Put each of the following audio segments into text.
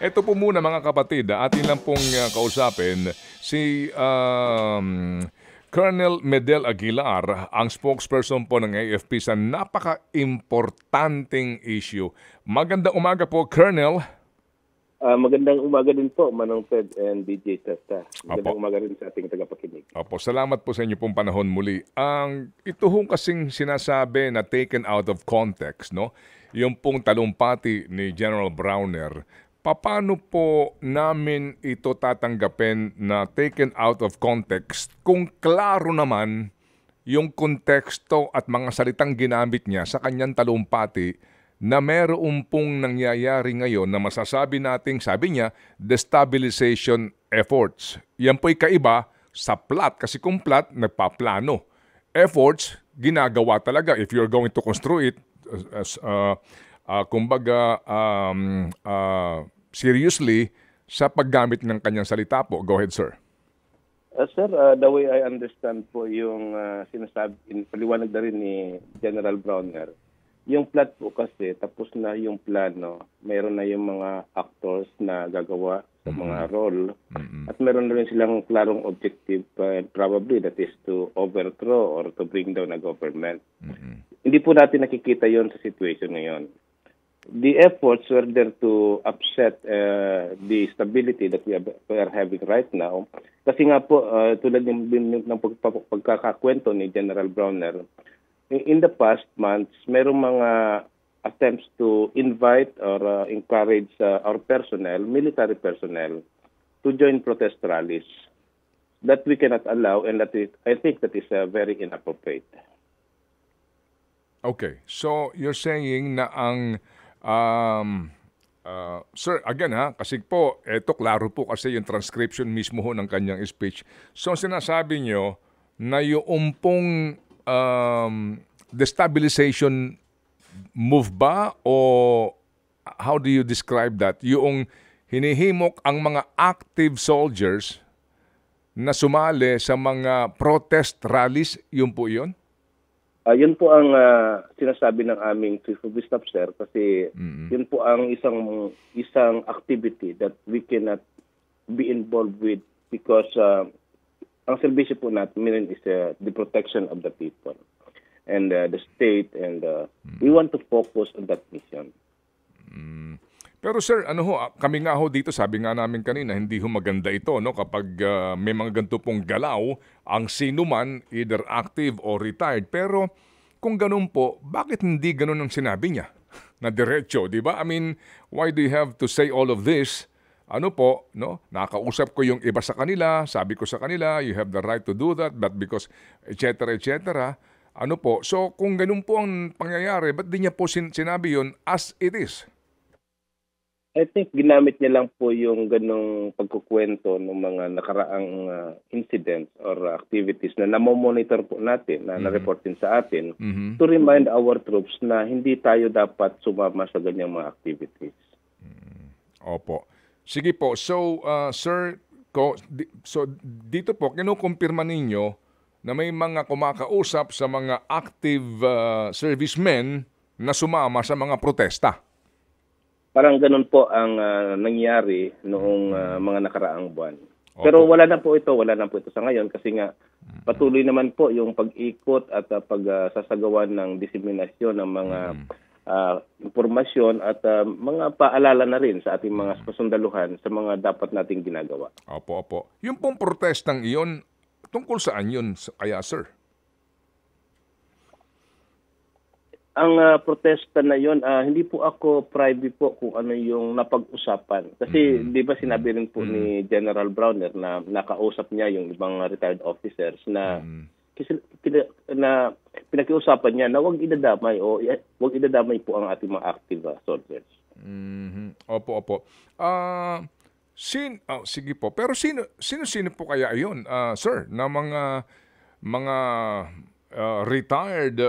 Ito po muna mga kapatid, atin lang pong kausapin si Colonel Medel Aguilar, ang spokesperson po ng AFP sa napaka-importanting issue. Magandang umaga po, Colonel. Magandang umaga din po, Manong Ted and DJ Testa. Magandang Opo. umaga rin sa ating tagapakinig. Opo, salamat po sa inyo pong panahon muli. Ito hong kasing sinasabi na taken out of context, no? Yung pong talumpati ni General Browner, paano po namin ito tatanggapin na taken out of context kung klaro naman yung konteksto at mga salitang ginamit niya sa kanyang talumpati na meron pong nangyayari ngayon na masasabi nating, sabi niya, destabilization efforts. Yan po'y kaiba sa plot. Kasi kung plot, nagpaplano. Efforts, ginagawa talaga. If you're going to construct it, seriously, sa paggamit ng kanyang salita po. Go ahead, sir. Sir, the way I understand po yung sinasabi, paliwanag na rin ni General Browner, yung plot po kasi, tapos na yung plano, mayroon na yung mga actors na gagawa sa mga role, at meron na rin silang klarong objective, probably that is to overthrow or to bring down a government. Hindi po natin nakikita yon sa situation ngayon. The efforts were there to upset the stability that we are having right now. Kasi nga po, tulad ng pagkakakwento ni General Browner, in the past months, merong mga attempts to invite or encourage our personnel, military personnel, to join protest rallies. That we cannot allow, and I think that is very inappropriate. Okay, so you're saying na ang sir, again kasi po, eto klaro po kasi yung transcription mismo ho ng kanyang speech. So sinasabi nyo na yung pong destabilization move ba o how do you describe that? Yung hinihimok ang mga active soldiers na sumali sa mga protest rallies, yun po yun? Yun po ang sinasabi ng aming Chief of Staff, sir, kasi yun po ang isang activity that we cannot be involved with because ang serbisyo po natin is the protection of the people and the state, and we want to focus on that mission. Pero sir, kami nga ho dito, sabi nga namin kanina, hindi ho maganda ito, no? Kapag may mga ganito pong galaw, ang sino man, either active or retired. Pero kung ganun po, bakit hindi ganun ang sinabi niya? Na diretso, di ba? I mean, why do you have to say all of this? Nakausap ko yung iba sa kanila, sabi ko sa kanila, you have the right to do that, but because, etc., etc., so kung ganun po ang pangyayari, ba't di niya po sinabi yun as it is? I think ginamit niya lang po yung ganong pagkukwento ng mga nakaraang incidents or activities na namomonitor po natin, na na-report din sa atin, to remind our troops na hindi tayo dapat sumama sa ganyang mga activities. Opo. Sige po. So, sir, so dito po, kinukumpirma ninyo na may mga kumakausap sa mga active servicemen na sumama sa mga protesta. Parang ganun po ang nangyari noong mga nakaraang buwan. Opo. Pero wala na po ito sa ngayon kasi nga patuloy naman po yung pag-ikot at pagsasagawan ng diseminasyon ng mga impormasyon at mga paalala na rin sa ating mga kasundaluhan sa mga dapat nating ginagawa. Opo. Yung pong protestang iyon, tungkol saan yun kaya, sir? Ang protesta na yon, hindi po ako privy po kung ano yung napag-usapan. Kasi di ba sinabi rin po ni General Browner na nakausap niya yung ibang retired officers na pinakiusapan niya na huwag idadamay po ang ating mga active soldiers. Opo. Sige po. Pero sino po kaya yun, sir, na mga retired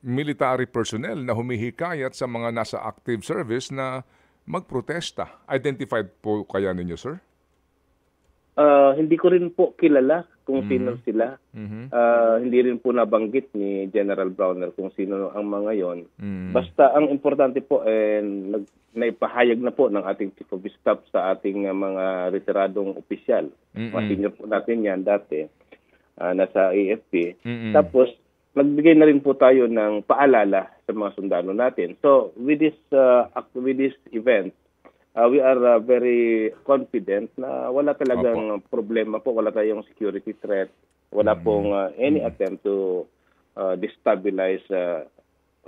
military personnel na humihikayat sa mga nasa active service na magprotesta? Identified po kaya ninyo, sir? Hindi ko rin po kilala kung sino Mhm. sila. Mhm. Hindi rin po nabanggit ni General Browner kung sino ang mga yon. Mm. Basta ang importante po, naipahayag na po ng ating Chief of Staff sa ating mga retiradong opisyal. Mga Mm. senior po natin yan dati, nasa AFP. Mm. Tapos, nagbigay na rin po tayo ng paalala sa mga sundalo natin. So, with this event, we are very confident na wala Opo. talagang problema po, wala tayong security threat, wala pong any attempt to destabilize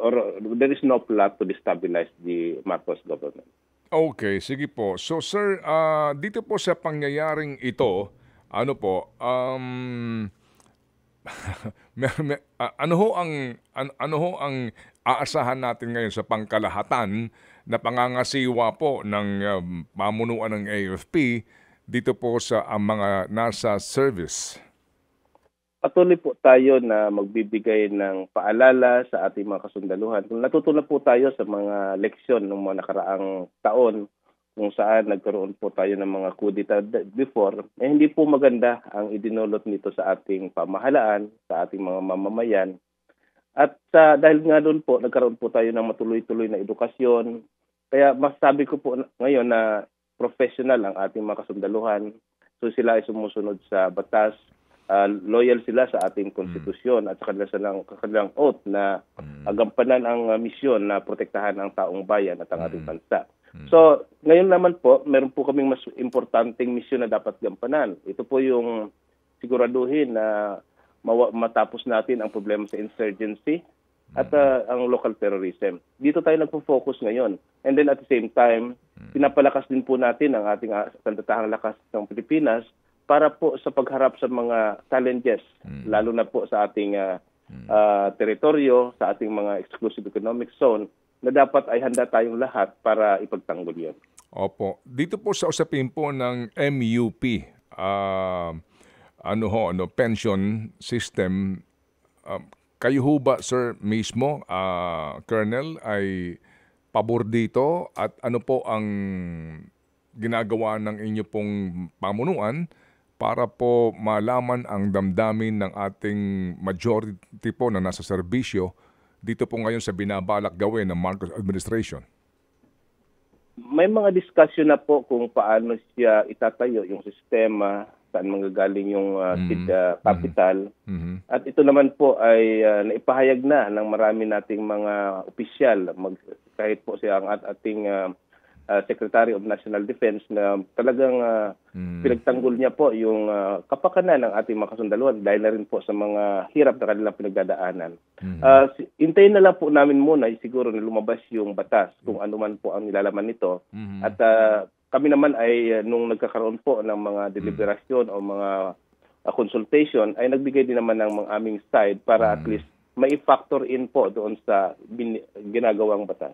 or there is no plot to destabilize the Marcos government. Okay, sige po. So sir, dito po sa pangyayaring ito, ano po, ano ho ang aasahan natin ngayon sa pangkalahatan na pangangasiwa po ng pamunuan ng AFP dito po sa mga nasa service? Patuloy po tayo na magbibigay ng paalala sa ating mga kasundaluhan. Kung natutunan po tayo sa mga leksyon ng mga nakaraang taon kung saan nagkaroon po tayo ng mga kudita before, hindi po maganda ang idinulot nito sa ating pamahalaan, sa ating mga mamamayan. At dahil nga doon po, nagkaroon po tayo ng matuloy-tuloy na edukasyon. Kaya masasabi ko po ngayon na professional ang ating mga kasundaluhan. So sila ay sumusunod sa batas, loyal sila sa ating konstitusyon at sa kanilang oath na gampanan ang misyon na protektahan ang taong bayan at ang ating bansa. So, ngayon naman po, meron po kaming mas importanteng misyon na dapat gampanan. Ito po yung siguraduhin na matapos natin ang problema sa insurgency at ang local terrorism. Dito tayo nagpo-focus ngayon. And then at the same time, pinapalakas din po natin ang ating sandatahang lakas ng Pilipinas para po sa pagharap sa mga challenges, lalo na po sa ating teritoryo, sa ating mga exclusive economic zone, na dapat ay handa tayong lahat para ipagtanggol yun. Opo. Dito po sa usapin po ng MUP, pension system, kayo ho ba, sir, mismo, Colonel, ay pabor dito? At ano po ang ginagawa ng inyo pong pamunuan para po malaman ang damdamin ng ating majority po na nasa serbisyo dito po ngayon sa binabalak gawin ng Marcos administration? May mga discussion na po kung paano siya itatayo yung sistema, saan manggagaling yung seed capital. At ito naman po ay naipahayag na ng marami nating mga opisyal, kahit po siya ang ating Secretary of National Defense na talagang pinagtanggol niya po yung kapakanan ng ating mga kasundaluhan dahil na rin po sa mga hirap na kanilang pinagdadaanan. Hintayin na lang po namin muna siguro na lumabas yung batas kung ano man po ang nilalaman nito. At kami naman ay nung nagkakaroon po ng mga deliberasyon o mga consultation ay nagbigay din naman ng mga aming side para at least may factor in po doon sa ginagawang batas.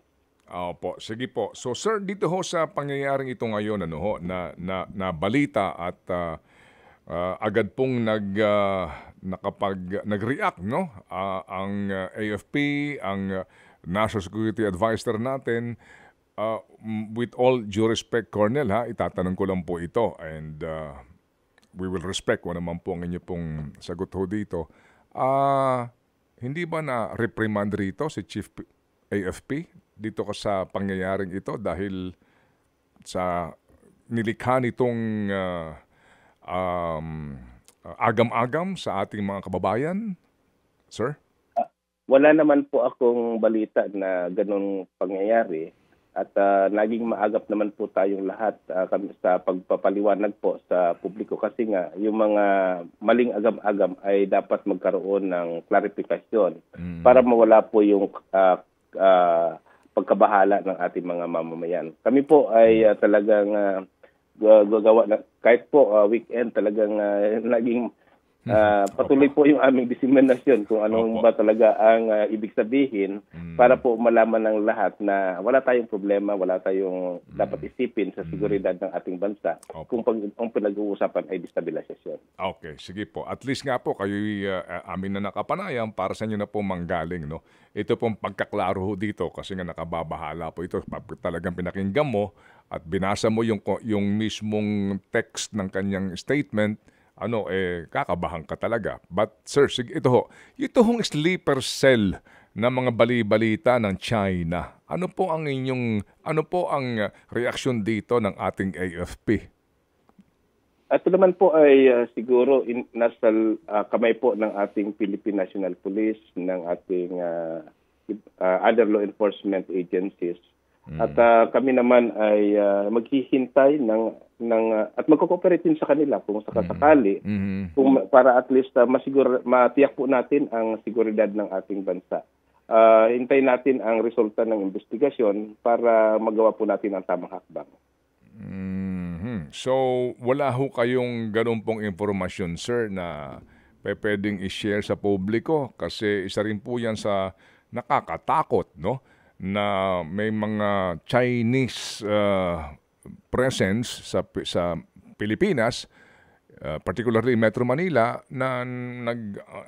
Opo, sige po. So sir, dito ho sa pangyayaring ito ngayon na balita at agad pong nag-react ang AFP, ang National Security Advisor natin. With all due respect, Colonel, itatanong ko lang po ito and we will respect kung naman po ang inyo pong sagot ho dito. Hindi ba na reprimand rito si Chief AFP dito ka sa pangyayaring ito dahil sa nilikha nitong agam-agam sa ating mga kababayan, sir? Wala naman po akong balita na ganun pangyayari at naging maagap naman po tayong lahat sa pagpapaliwanag po sa publiko kasi nga yung mga maling agam-agam ay dapat magkaroon ng klarifikasyon para mawala po yung pagkabahala ng ating mga mamamayan. Kami po ay talagang gagawa na kahit po weekend talagang naging Patuloy po yung aming diseminasyon kung anong Opo. ba talaga ang ibig sabihin para po malaman ng lahat na wala tayong problema, wala tayong dapat isipin sa seguridad ng ating bansa Opo. kung ang pinag-uusapan ay destabilisasyon. Okay, sige po. At least nga po kayo amin na nakapanayam para sa inyo na po manggaling, no? Ito pong pagkaklaro ho dito kasi nga nakababahala po ito. Pag talagang pinakinggan mo at binasa mo yung mismong text ng kanyang statement, kakabahan ka talaga. But sir, sige, ito hong sleeper cell na mga bali-balita ng China. Ano po ang reaksyon dito ng ating AFP? Ito naman po ay siguro nasa kamay po ng ating Philippine National Police, ng ating other law enforcement agencies. At kami naman ay maghihintay at magko-cooperate din sa kanila kung sakasakali para at least matiyak po natin ang seguridad ng ating bansa. Hintayin natin ang resulta ng investigasyon para magawa po natin ang tamang hakbang. So, wala ho kayong ganun pong impormasyon, sir, na pwedeng i-share sa publiko? Kasi isa rin po yan sa nakakatakot, no? Na may mga Chinese presence sa Pilipinas, particularly Metro Manila, na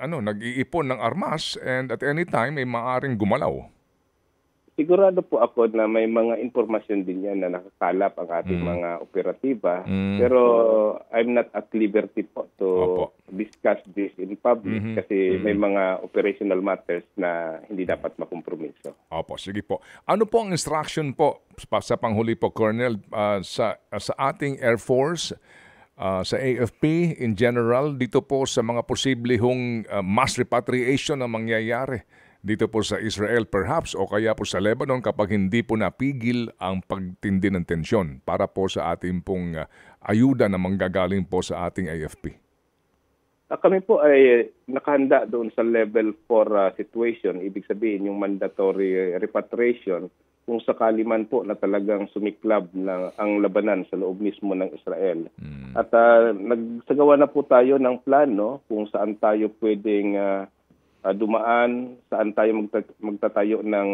nag-iipon ng armas and at any time ay maaaring gumalaw. Sigurado po ako na may mga impormasyon din yan na nakakalap ang ating mga operatiba. Pero I'm not at liberty po to discuss this in public kasi may mga operational matters na hindi dapat makompromiso. Opo, sige po. Ano po ang instruction po sa panghuli po, Colonel, sa ating Air Force, sa AFP in general, dito po sa mga posible hong mass repatriation na mangyayari dito po sa Israel perhaps o kaya po sa Lebanon kapag hindi po napigil ang pagtindi ng tensyon para po sa ating pong ayuda na manggagaling po sa ating AFP? Kami po ay nakahanda doon sa level 4 situation, ibig sabihin yung mandatory repatriation kung sakali man po na talagang sumiklab na ang labanan sa loob mismo ng Israel. At nagsagawa na po tayo ng plano kung saan tayo pwedeng dumaan, saan tayo magtatayo ng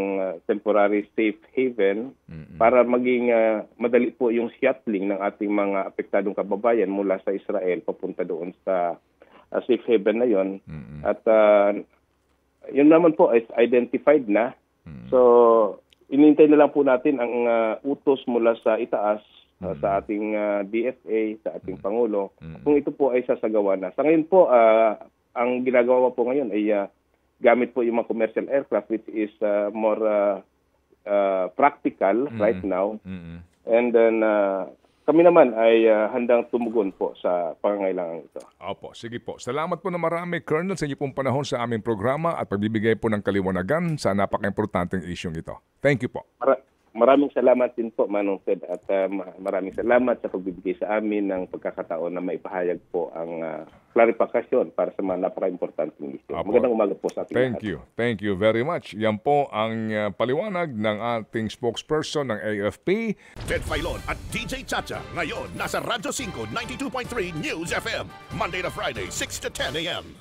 temporary safe haven para maging madali po yung shuttling ng ating mga apektadong kababayan mula sa Israel papunta doon sa safe haven na yon. At yun naman po is identified na. So inintay na lang po natin ang utos mula sa itaas sa ating DFA, sa ating Pangulo, kung ito po ay sasagawa na. Sa ngayon po, ang ginagawa po ngayon ay gamit po yung mga commercial aircraft which is more practical right now. And then kami naman ay handang tumugon po sa pangangailangan ito. Opo, sige po. Salamat po na marami, Colonel, sa inyo pong panahon sa aming programa at pagbibigay po ng kaliwanagan sa napaka-importanteng isyong ito. Thank you po. Maraming salamat din po, Manong Ted, at maraming salamat sa pagbibigay sa amin ng pagkakataon na maipahayag po ang klarifikasyon para sa mga napaka-importanteng isyu. Magandang umaga po sa ating Thank you. Thank you very much. Yan po ang paliwanag ng ating spokesperson ng AFP. Ted Filon at DJ Chacha. Ngayon, nasa Radyo 5, 92.3 News FM. Monday to Friday, 6 to 10 a.m.